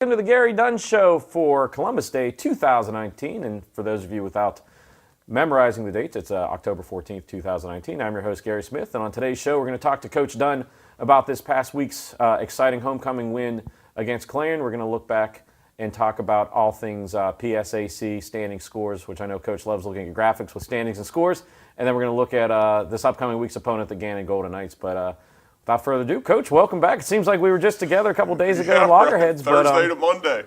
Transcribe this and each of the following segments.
Welcome to the Gary Dunn Show for Columbus Day 2019. And for those of you without memorizing the dates, it's October 14th, 2019. I'm your host, Gary Smith. And on today's show, we're going to talk to Coach Dunn about this past week's exciting homecoming win against Clarion. We're going to look back and talk about all things PSAC, standing scores, which I know Coach loves looking at graphics with standings and scores. And then we're going to look at this upcoming week's opponent, the Gannon Golden Knights. But without further ado, Coach, welcome back. It seems like we were just together a couple days ago at Loggerheads. Thursday to Monday.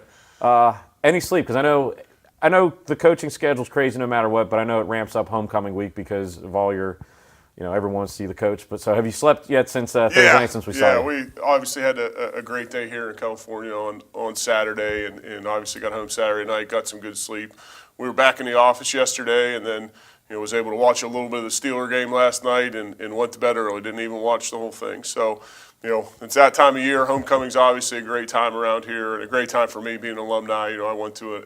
Any sleep? Because I know the coaching schedule's crazy no matter what, but I know it ramps up homecoming week because of all your, everyone wants to see the coach. But so have you slept yet since Thursday night since we saw you? Yeah, we obviously had a great day here in California on Saturday, and obviously got home Saturday night, got some good sleep. We were back in the office yesterday, and then was able to watch a little bit of the Steeler game last night and went to bed early. Didn't even watch the whole thing. So, it's that time of year. Homecoming's obviously a great time around here and a great time for me being an alumni. I went to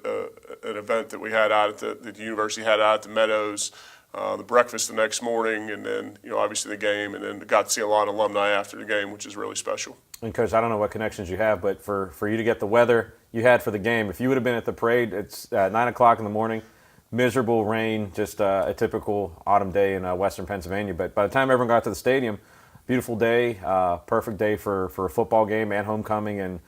an event that we had out at the university had out at the Meadows, the breakfast the next morning, and then, obviously the game, and then got to see a lot of alumni after the game, which is really special. And, Coach, I don't know what connections you have, but for you to get the weather you had for the game, if you would have been at the parade, it's 9 o'clock in the morning, miserable rain, just a typical autumn day in western Pennsylvania. But by the time everyone got to the stadium, beautiful day, perfect day for a football game and homecoming, and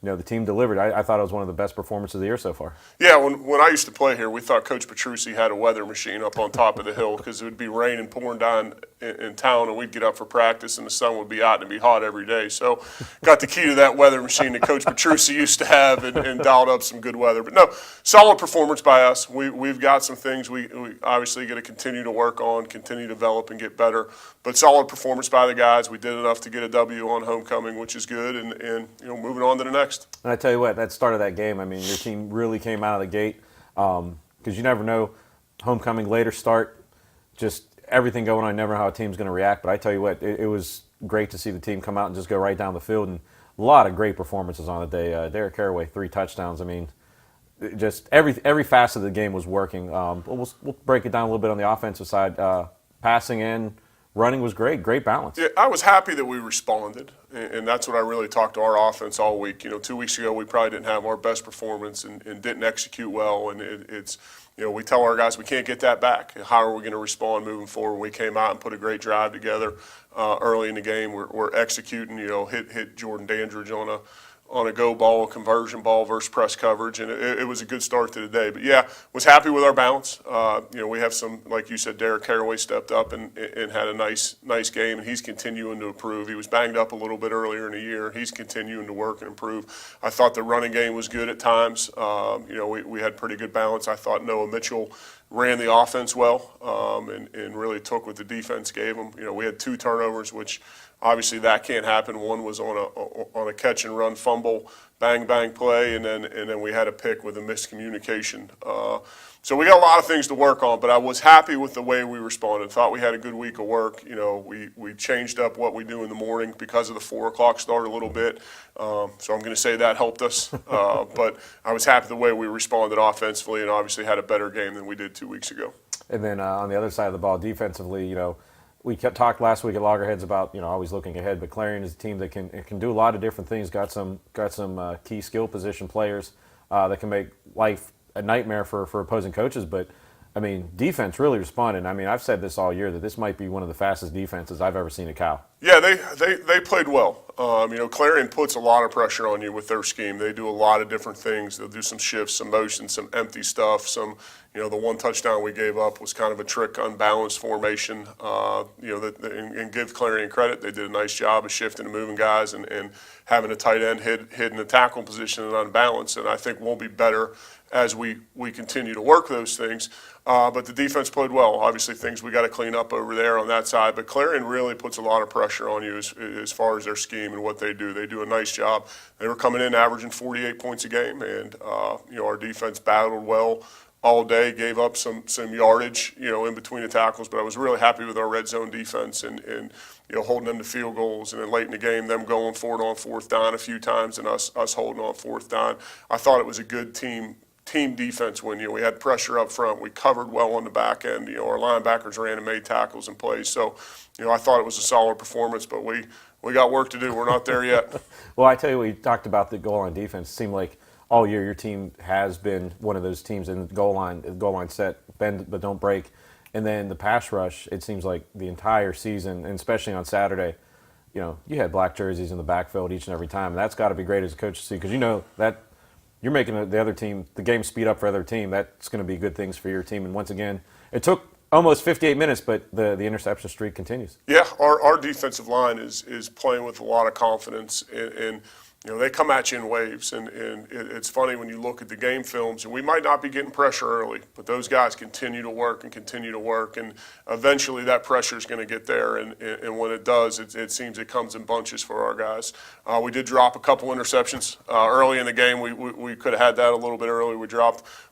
the team delivered. I thought it was one of the best performances of the year so far. Yeah, when I used to play here, we thought Coach Petrucci had a weather machine up on top of the hill because it would be raining, pouring down in town, and we'd get up for practice, and the sun would be out and it'd be hot every day. So got the key to that weather machine that Coach Petrucci used to have and dialed up some good weather. But no, solid performance by us. We've got some things we obviously got to continue to work on, continue to develop and get better. But solid performance by the guys. We did enough to get a W on homecoming, which is good, and moving on to the next. And I tell you what, that start of that game, your team really came out of the gate because you never know, homecoming, later start, just everything going on. You never know how a team's going to react. But I tell you what, it was great to see the team come out and just go right down the field, and a lot of great performances on the day. Derek Caraway, 3 touchdowns. Just every facet of the game was working. We'll break it down a little bit on the offensive side. Passing and running was great balance. Yeah, I was happy that we responded, and that's what I really talked to our offense all week. 2 weeks ago, we probably didn't have our best performance and didn't execute well, and it's we tell our guys we can't get that back. How are we going to respond moving forward? We came out and put a great drive together early in the game. We're executing, hit Jordan Dandridge on a go ball, a conversion ball versus press coverage, and it was a good start to the day. But yeah, was happy with our balance. We have some, like you said, Derek Caraway stepped up and had a nice game, and he's continuing to improve. He was banged up a little bit earlier in the year. He's continuing to work and improve. I thought the running game was good at times. We had pretty good balance. I thought Noah Mitchell ran the offense well and really took what the defense gave him. We had 2 turnovers, which obviously that can't happen. One was on a catch and run fumble, bang play, and then we had a pick with a miscommunication. So we got a lot of things to work on, but I was happy with the way we responded. Thought we had a good week of work. We changed up what we do in the morning because of the 4 o'clock start a little bit. So I'm going to say that helped us. But I was happy the way we responded offensively, and obviously had a better game than we did 2 weeks ago. And then on the other side of the ball, defensively, we talked last week at Loggerheads about always looking ahead, but Clarion is a team that can do a lot of different things. Got some key skill position players that can make life a nightmare for opposing coaches. But defense really responded. I've said this all year that this might be one of the fastest defenses I've ever seen at Cal. Yeah, they played well. Clarion puts a lot of pressure on you with their scheme. They do a lot of different things. They'll do some shifts, some motion, some empty stuff. The 1 touchdown we gave up was kind of a trick, unbalanced formation. And give Clarion credit, they did a nice job of shifting and moving guys and having a tight end hit in the tackle position and unbalanced. And I think we'll be better as we continue to work those things. But the defense played well. Obviously, things we got to clean up over there on that side. But Clarion really puts a lot of pressure on you as far as their scheme and what they do. They do a nice job. They were coming in averaging 48 points a game, and our defense battled well all day, gave up some yardage, in between the tackles. But I was really happy with our red zone defense and holding them to field goals. And then late in the game, them going for it on 4th down a few times and us holding on 4th down. I thought it was a good team defense when we had pressure up front. We covered well on the back end. Our linebackers ran and made tackles and plays. So, I thought it was a solid performance, but we we got work to do. We're not there yet. Well, I tell you what, you talked about the goal line defense. It seemed like all year your team has been one of those teams in the goal line set, bend but don't break. And then the pass rush, it seems like the entire season, and especially on Saturday, you had black jerseys in the backfield each and every time. And that's got to be great as a coach to see, because that you're making the other team, the game speed up for the other team. That's going to be good things for your team. And once again, it took almost 58 minutes, but the interception streak continues. Yeah, our defensive line is playing with a lot of confidence, and they come at you in waves, and it's funny when you look at the game films, and we might not be getting pressure early, but those guys continue to work, and eventually that pressure is going to get there, and when it does, it seems it comes in bunches for our guys. We did drop a couple interceptions early in the game. We could have had that a little bit early.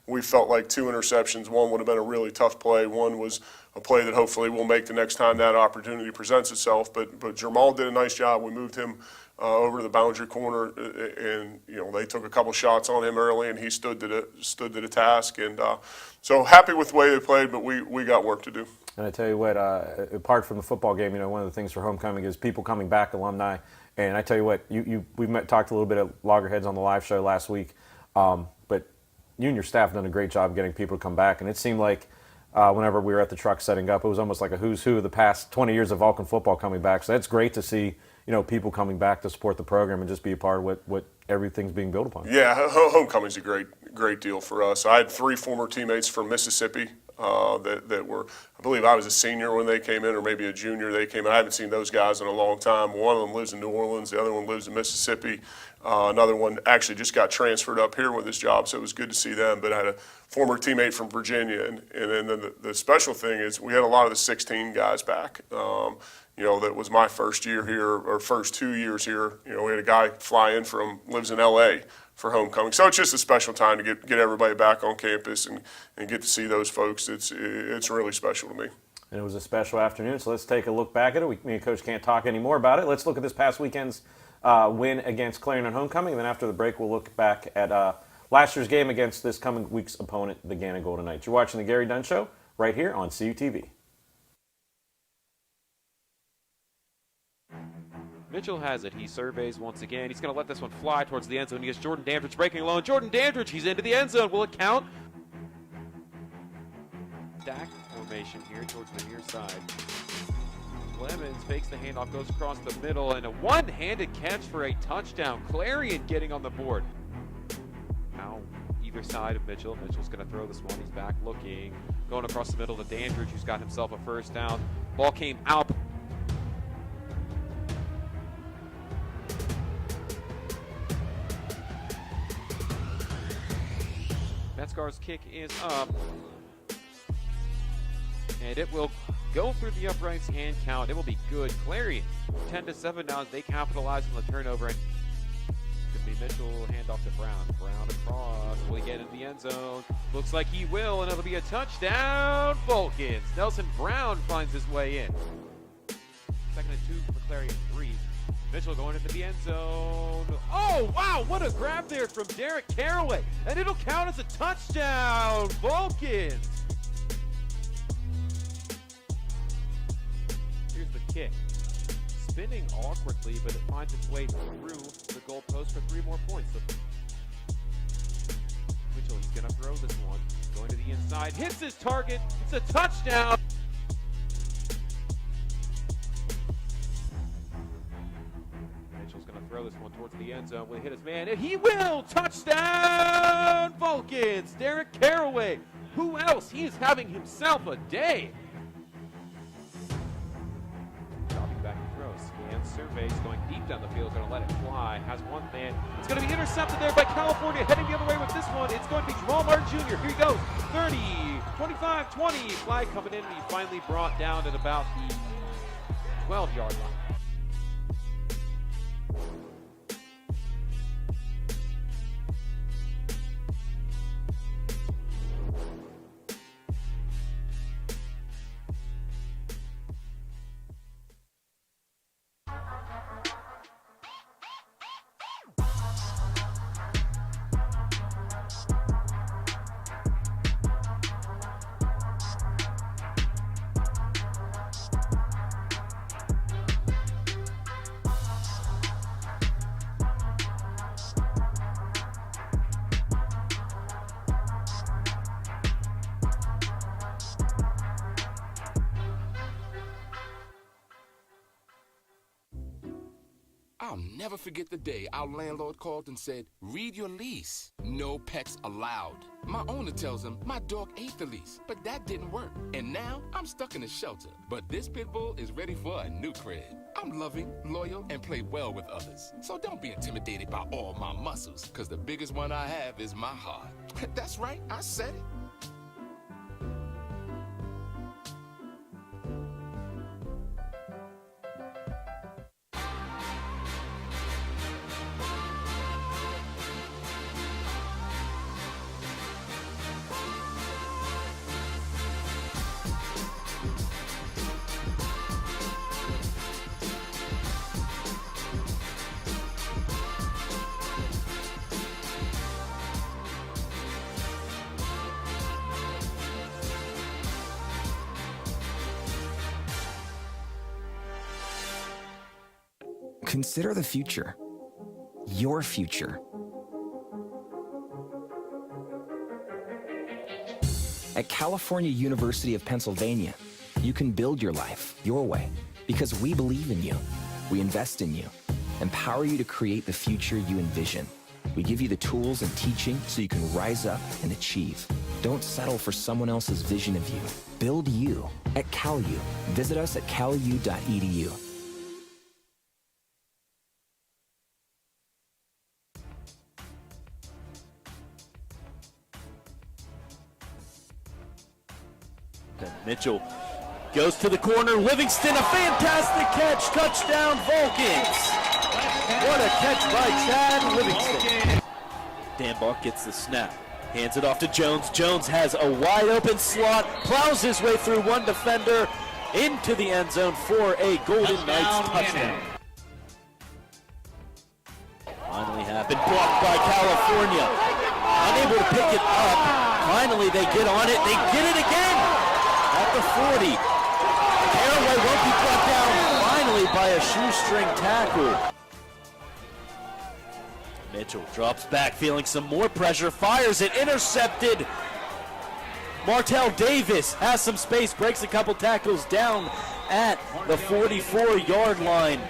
We felt like 2 interceptions. One would have been a really tough play. One was a play that hopefully we'll make the next time that opportunity presents itself. But Jamal did a nice job. We moved him over to the boundary corner, and they took a couple shots on him early, and he stood to the task. And so happy with the way they played, but we got work to do. And I tell you what, apart from the football game, one of the things for homecoming is people coming back, alumni. And I tell you what, we talked a little bit at Loggerheads on the live show last week, but you and your staff have done a great job getting people to come back. And it seemed like whenever we were at the truck setting up, it was almost like a who's who of the past 20 years of Vulcan football coming back. So that's great to see, people coming back to support the program and just be a part of what everything's being built upon. Yeah, homecoming's a great deal for us. I had 3 former teammates from Mississippi that were, I believe I was a senior when they came in, or maybe a junior they came in. I haven't seen those guys in a long time. One of them lives in New Orleans. The other one lives in Mississippi. Another one actually just got transferred up here with his job, so it was good to see them. But I had a former teammate from Virginia. And then the special thing is we had a lot of the 16 guys back. That was my first year here, or first 2 years here. We had a guy fly in lives in L.A. for homecoming. So it's just a special time to get everybody back on campus and get to see those folks. It's really special to me. And it was a special afternoon, so let's take a look back at it. Me and Coach can't talk anymore about it. Let's look at this past weekend's win against Clarion on homecoming, and then after the break, we'll look back at last year's game against this coming week's opponent, the Gannon Golden Knights. You're watching the Gary Dunn Show right here on CUTV. Mitchell has it. He surveys once again. He's going to let this one fly towards the end zone. He gets Jordan Dandridge breaking alone. Jordan Dandridge, he's into the end zone. Will it count? Stack formation here towards the near side. Clemens fakes the handoff, goes across the middle, and a one-handed catch for a touchdown. Clarion getting on the board. Now, either side of Mitchell. Mitchell's going to throw this one. He's back looking. Going across the middle to Dandridge, who's got himself a first down. Ball came out. Metzgar's kick is up, and it will go through the uprights and count. It will be good. Clarion 10-7 now as they capitalize on the turnover. And could be Mitchell, handoff to Brown. Brown across. Will he get into the end zone? Looks like he will, and it'll be a touchdown. Vulcans. Nelson Brown finds his way in. 2nd and 2 for Clarion, 3. Mitchell going into the end zone. Oh, wow, what a grab there from Derek Caraway. And it'll count as a touchdown, Vulcans. Here's the kick. Spinning awkwardly, but it finds its way through the goalpost for 3 more points. Mitchell, he's going to throw this one. Going to the inside, hits his target. It's a touchdown. Throw this one towards the end zone. Will he hit his man? And he will! Touchdown, Vulcans! Derek Caraway. Who else? He is having himself a day. Dropping back and throws. Scans, surveys, going deep down the field. Going to let it fly. Has one man. It's going to be intercepted there by California. Heading the other way with this one. It's going to be Jamal Martin Jr. Here he goes. 30, 25, 20. Flag coming in. And he finally brought down at about the 12-yard line. I'll never forget the day our landlord called and said, read your lease. No pets allowed. My owner tells him my dog ate the lease, but that didn't work. And now I'm stuck in a shelter. But this pit bull is ready for a new crib. I'm loving, loyal, and play well with others. So don't be intimidated by all my muscles, because the biggest one I have is my heart. That's right, I said it. Consider the future. Your future. At California University of Pennsylvania, you can build your life your way because we believe in you. We invest in you, empower you to create the future you envision. We give you the tools and teaching so you can rise up and achieve. Don't settle for someone else's vision of you. Build you at CalU. Visit us at calu.edu. Mitchell goes to the corner. Livingston, a fantastic catch. Touchdown, Vulcans. What a catch by Chad Livingston. Danbach gets the snap. Hands it off to Jones. Jones has a wide open slot. Plows his way through one defender into the end zone for a Golden Knights touchdown. Finally happened. Blocked by California. Unable to pick it up. Finally they get on it. They get it again. At the 40, Caraway won't be brought down finally by a shoestring tackle. Mitchell drops back, feeling some more pressure, fires it, intercepted. Martell Davis has some space, breaks a couple tackles down at the 44-yard line.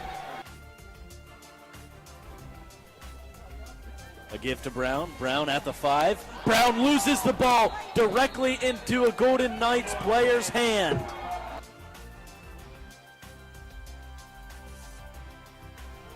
A give to Brown. Brown at the 5. Brown loses the ball directly into a Golden Knights player's hand.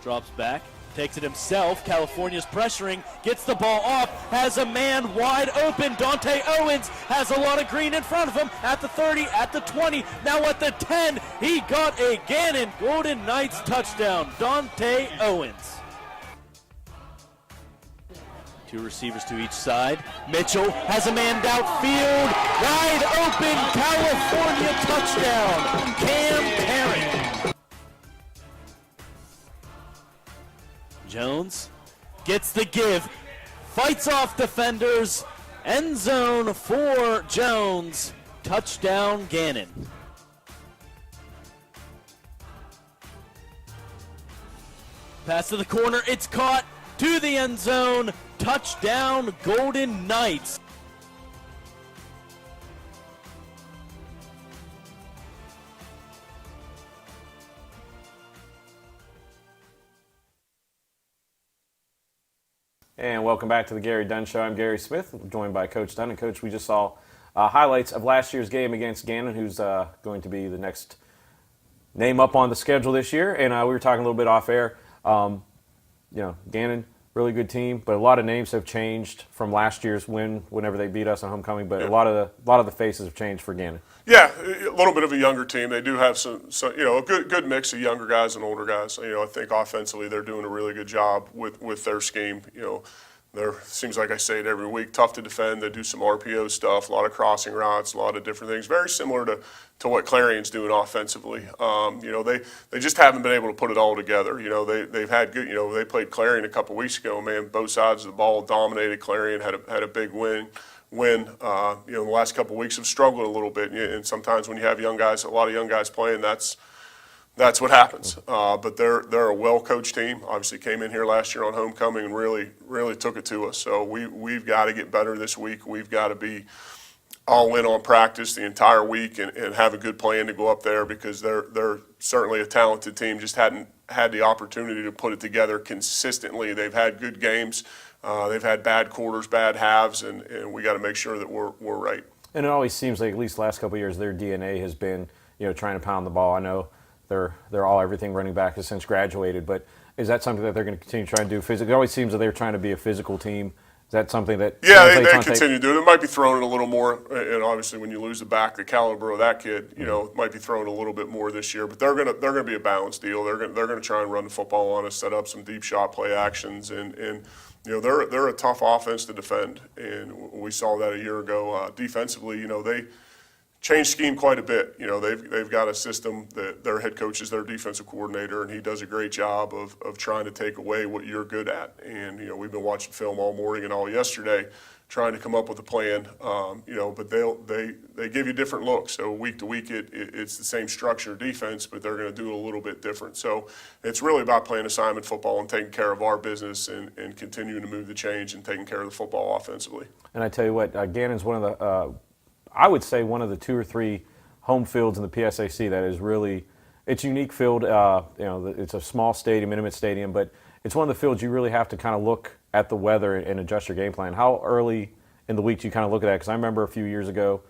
Drops back, takes it himself. California's pressuring, gets the ball off, has a man wide open. Dante Owens has a lot of green in front of him at the 30, at the 20, now at the 10. He got a Gannon Golden Knights touchdown. Dante Owens. Two receivers to each side. Mitchell has a man downfield. Wide open, California touchdown. Cam Parent. Jones gets the give. Fights off defenders. End zone for Jones. Touchdown, Gannon. Pass to the corner. It's caught to the end zone. Touchdown, Golden Knights. And welcome back to the Gary Dunn Show. I'm Gary Smith, joined by Coach Dunn. And Coach, we just saw highlights of last year's game against Gannon, who's going to be the next name up on the schedule this year. And we were talking a little bit off air. Gannon, really good team, but a lot of names have changed from last year's win whenever they beat us on homecoming. But a lot of the faces have changed for Gannon. Yeah, a little bit of a younger team. They do have some a good mix of younger guys and older guys. I think offensively they're doing a really good job with their scheme. There seems like I say it every week, tough to defend. They do some RPO stuff, a lot of crossing routes, a lot of different things. Very similar to what Clarion's doing offensively. They just haven't been able to put it all together. They've had good. They played Clarion a couple weeks ago. Man, both sides of the ball dominated. Clarion had a big win. The last couple of weeks have struggled a little bit, and sometimes when you have a lot of young guys playing, that's what happens. But they're a well-coached team. Obviously came in here last year on homecoming and really took it to us. So we've got to get better this week. We've got to be all in on practice the entire week and have a good plan to go up there, because they're certainly a talented team. Just hadn't had the opportunity to put it together consistently. They've had good games. They've had bad quarters, bad halves, and we got to make sure that we're right. And it always seems like, at least the last couple of years, their DNA has been, trying to pound the ball. I know they're all everything running back has since graduated, but is that something that they're going to continue trying to do physically? It always seems that they're trying to be a physical team. Is that something that they continue to do it? It might be thrown a little more, and obviously when you lose the caliber of that kid, it might be thrown a little bit more this year. But they're gonna be a balanced deal. They're gonna try and run the football on us, set up some deep shot play actions, and they're a tough offense to defend, and we saw that a year ago. Defensively, they changed scheme quite a bit. They've got a system that their head coach is their defensive coordinator, and he does a great job of trying to take away what you're good at. And we've been watching film all morning and all yesterday, trying to come up with a plan. But they give you different looks. So week to week, it's the same structure of defense, but they're going to do it a little bit different. So it's really about playing assignment football and taking care of our business and continuing to move the change and taking care of the football offensively. And I tell you what, Gannon's one of the I would say one of the 2 or 3 home fields in the PSAC that is really, it's a unique field. It's a small stadium, intimate stadium, but it's one of the fields you really have to kind of look at the weather and adjust your game plan. How early in the week do you kind of look at that? Because I remember a few years ago,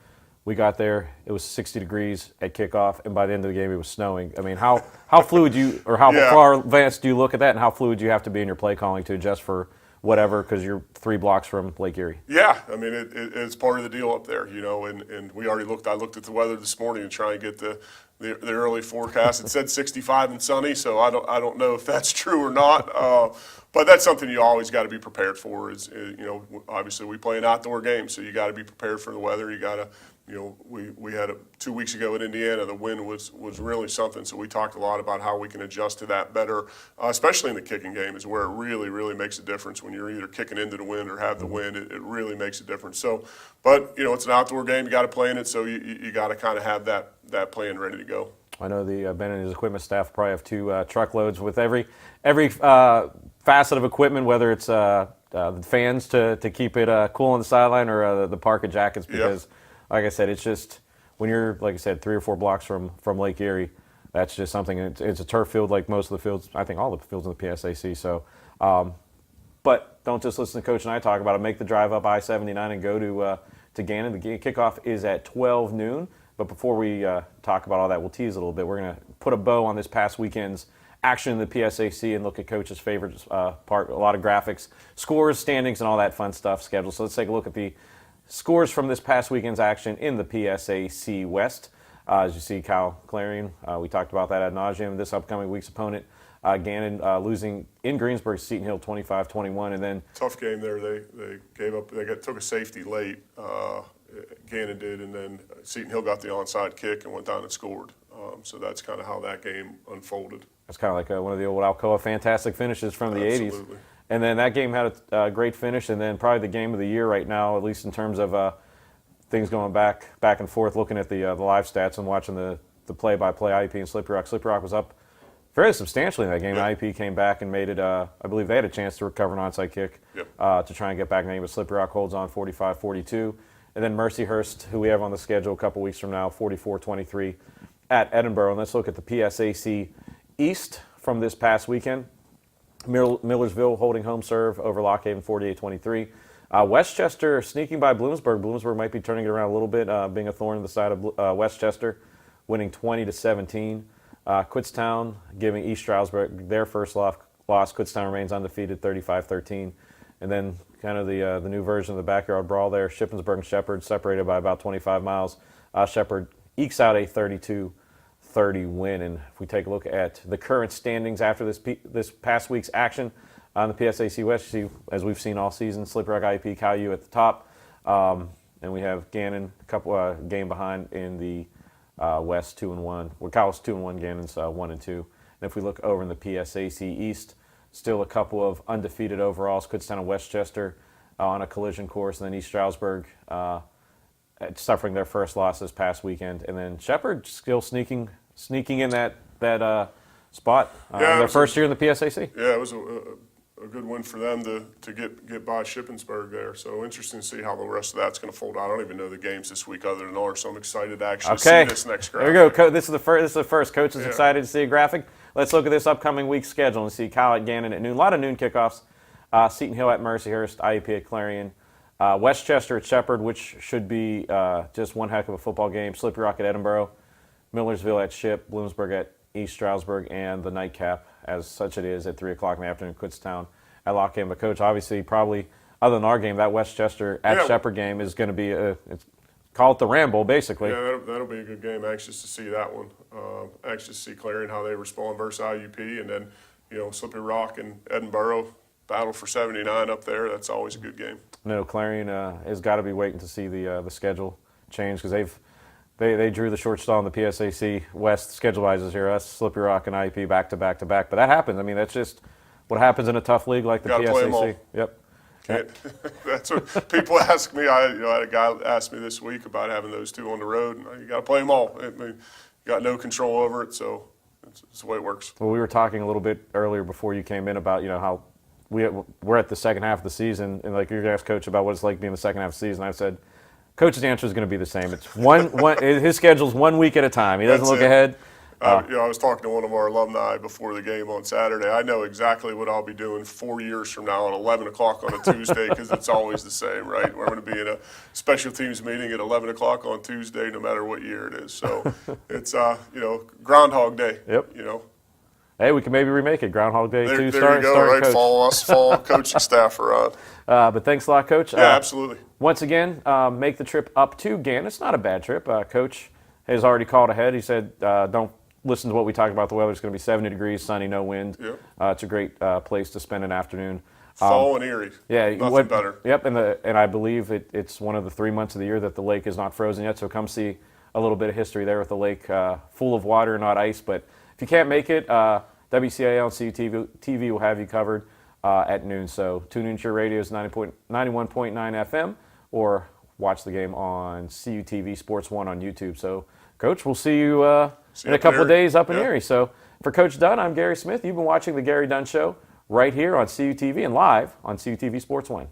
we got there, it was 60 degrees at kickoff, and by the end of the game, it was snowing. I mean, how fluid how far advanced do you look at that, and how fluid do you have to be in your play calling to adjust for whatever, because you're 3 blocks from Lake Erie? Yeah, I mean, it's part of the deal up there, and we already I looked at the weather this morning to try and get the early forecast. It said 65 and sunny, so I don't know if that's true or not, but that's something you always got to be prepared for. Obviously we play an outdoor game, so you got to be prepared for the weather. You got to, we had 2 weeks ago in Indiana, the wind was really something, so we talked a lot about how we can adjust to that better, especially in the kicking game is where it really, really makes a difference. When you're either kicking into the wind or have the wind, it really makes a difference. So, but, it's an outdoor game, you got to play in it, so you got to kind of have that plan ready to go. I know the Ben and his equipment staff probably have 2 truckloads with every facet of equipment, whether it's the fans to keep it cool on the sideline or the parka jackets, because like I said, it's just when you're, like I said, 3 or 4 blocks from Lake Erie, that's just something. It's a turf field like most of the fields, I think all the fields in the PSAC. So, but don't just listen to Coach and I talk about it. Make the drive up I-79 and go to Gannon. The kickoff is at 12 noon. But before we talk about all that, we'll tease a little bit. We're going to put a bow on this past weekend's action in the PSAC and look at Coach's favorite part, a lot of graphics, scores, standings, and all that fun stuff scheduled. So let's take a look at the scores from this past weekend's action in the PSAC West. As you see, Clarion, we talked about that ad nauseum. This upcoming week's opponent, Gannon, losing in Greensburg, Seton Hill 25-21, and then tough game there. They gave up. Took a safety late. Gannon did, and then Seton Hill got the onside kick and went down and scored. So that's kind of how that game unfolded. That's kind of like one of the old Alcoa fantastic finishes from the 80s. Absolutely. And then that game had a great finish, and then probably the game of the year right now, at least in terms of things going back and forth, looking at the live stats and watching the play-by-play IEP and Slippery Rock. Slippery Rock was up fairly substantially in that game. Yep. IEP came back and made it, I believe they had a chance to recover an onside kick to try and get back in the game, but Slippery Rock holds on 45-42. And then Mercyhurst, who we have on the schedule a couple weeks from now, 44-23 at Edinburgh. And let's look at the PSAC East from this past weekend. Millersville holding home serve over Lock Haven 48-23. Westchester sneaking by Bloomsburg. Bloomsburg might be turning it around a little bit, being a thorn in the side of Westchester, winning 20-17. Kutztown giving East Stroudsburg their first loss. Kutztown remains undefeated, 35-13. And then kind of the new version of the backyard brawl there, Shippensburg and Shepherd separated by about 25 miles. Shepherd ekes out a 32-30 win. And if we take a look at the current standings after this past week's action on the PSAC West, you see, as we've seen all season, Slippery Rock IEP, Cal U at the top. And we have Gannon a couple game behind in the West 2-1. Well, Cal's 2-1, Gannon's 1-2. And if we look over in the PSAC East, still a couple of undefeated overalls, Kutztown and Westchester on a collision course, and then East Stroudsburg suffering their first loss this past weekend. And then Shepherd still sneaking in that spot. Their first year in the PSAC. Yeah, it was a good win for them to get by Shippensburg there. So interesting to see how the rest of that's going to fold out. I don't even know the games this week other than ours, so I'm excited to actually see this next graphic. There we go. This is the first. Coach is excited to see a graphic. Let's look at this upcoming week's schedule and see Cal at Gannon at noon. A lot of noon kickoffs. Seton Hill at Mercyhurst, IUP at Clarion. Westchester at Shepherd, which should be just one heck of a football game. Slippery Rock at Edinboro. Millersville at Ship. Bloomsburg at East Stroudsburg. And the nightcap, as such it is, at 3 o'clock in the afternoon, Kutztown at Lockham. But, Coach, obviously, probably, other than our game, that Westchester at Shepherd game is going to be, call it the Ramble, basically. Yeah, that'll be a good game. Anxious to see that one. Anxious to see Clarion, how they respond versus IUP. And then, Slippery Rock and Edinboro, battle for 79 up there. That's always a good game. No, Clarion has got to be waiting to see the schedule change because they drew the short straw in the PSAC West schedule-wise this year. Us, Slippery Rock, and IUP back to back to back. But that happens. I mean, that's just what happens in a tough league like the Gotta play 'em all. PSAC. Yep. That's what people ask me. I had a guy ask me this week about having those two on the road. And you got to play them all. I mean, you got no control over it, so it's the way it works. Well, we were talking a little bit earlier before you came in about how we're at the second half of the season, and like you're going to ask Coach about what it's like being the second half of the season. I said, Coach's answer is going to be the same. It's one his schedule's 1 week at a time. He doesn't look ahead. I was talking to one of our alumni before the game on Saturday. I know exactly what I'll be doing 4 years from now at 11 o'clock on a Tuesday because it's always the same, right? We're going to be in a special teams meeting at 11 o'clock on Tuesday no matter what year it is. So it's, Groundhog Day. Yep. Hey, we can maybe remake it. Groundhog Day 2. There you go, right? Coach. Follow us, follow coaching staff around. But thanks a lot, Coach. Yeah, absolutely. Once again, make the trip up to Gannon. It's not a bad trip. Coach has already called ahead. He said, don't listen to what we talked about the weather. It's going to be 70 degrees, sunny, no wind. Yep. It's a great place to spend an afternoon. Fall and Erie. Yeah, nothing better. Yep, and I believe it's one of the 3 months of the year that the lake is not frozen yet. So come see a little bit of history there with the lake full of water, not ice. But if you can't make it, WCAL and CUTV will have you covered at noon. So tune into your radios 91.9 FM or watch the game on CUTV Sports 1 on YouTube. So, Coach, we'll see you in a couple of days up in Erie. So, for Coach Dunn, I'm Gary Smith. You've been watching The Gary Dunn Show right here on CUTV and live on CUTV Sports 1.